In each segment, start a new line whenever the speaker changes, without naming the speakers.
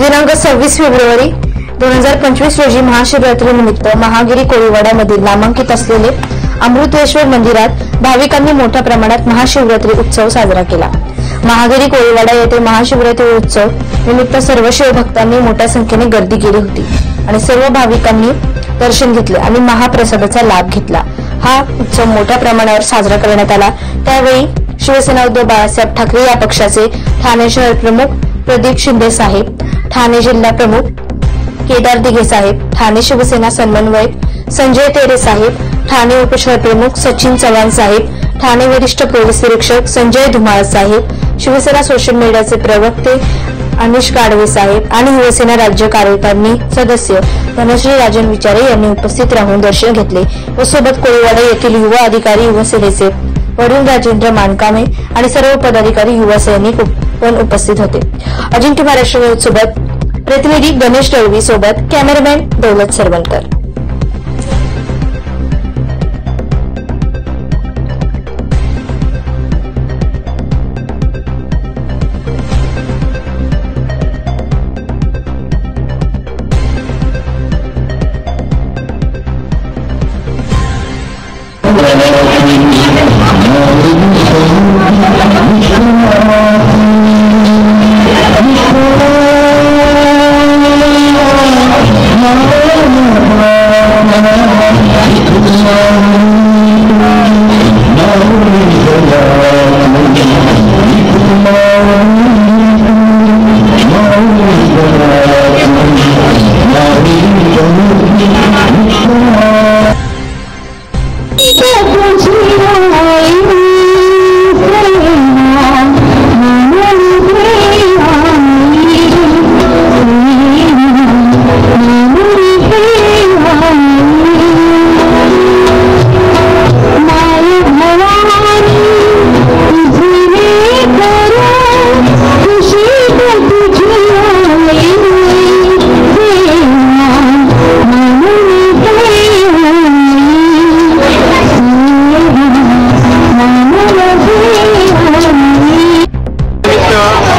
दिनांक 26 फेब्रुवारी 2025 रोजी महाशिवरात्रीनिमित्त महागिरी कोळीवाड्यामधील नामांकित असलेले अमृतेश्वर मंदिरात भाविकांनी मोठ्या प्रमाणात महाशिवरात्री उत्सव साजरा केला। महागिरी कोळीवाडा येथे महाशिवरात्री उत्सव निमित्त सर्व शिवभक्तांनी मोठ्या संख्येने गर्दी केली होती आणि सर्व भाविकांनी दर्शन घेतले आणि महाप्रसादाचा लाभ घेतला। हा उत्सव मोठ्या प्रमाणावर साजरा करण्यात आला। त्यावेळी शिवसेना उद्धव बाळासाहेब ठाकरे या पक्षाचे ठाणे शहर प्रमुख प्रदीप शिंदे साहेब, ठाणे जिल्हा प्रमुख केदार दिघे साहेब, ठाणे शिवसेना समन्वयक संजय तेरे साहेब, ठाणे उपशहर प्रमुख सचिन चव्हाण साहेब, ठाणे वरिष्ठ पोलीस निरीक्षक संजय धुमाळ साहेब, शिवसेना सोशल मीडियाचे प्रवक्ते अनिश गाडवे साहेब आणि युवसेना राज्य कार्यकारिणी सदस्य धनश्री राजन विचारे यांनी उपस्थित राहून दर्शन घेतले व सोबत कोळीवाडा येथील युवा अधिकारी युवसेनेचे वरुण राजेंद्र मानकामे आणि सर्व पदाधिकारी युवा सैनिक पण उपस्थित होते। अजिंक्य महाराष्ट्र सोबत प्रतिनिधी गणेश दळवी सोबत कॅमेरामॅन दौलत सरवणकर।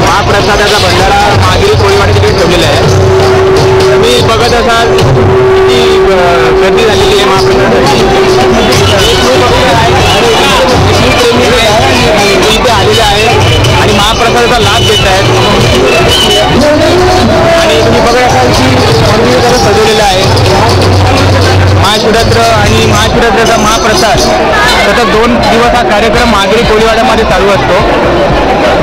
महाप्रसादाचा भंडारा महागिरी कोळीवाडा तिकडे ठेवलेला आहे। तुम्ही बघत असाल की गर्दी झालेली आहे महाप्रसादाची। इथे आलेले आहेत आणि महाप्रसादाचा लाभ घेत आहेत आणि तुम्ही बघत असाल की मंदिर जरा सजवलेलं आहे। महाशिवरात्र आणि महाशिवरात्रीचा महाप्रसाद सतत 2 दिवस हा कार्यक्रम महागिरी कोळीवाड्यामध्ये चालू असतो।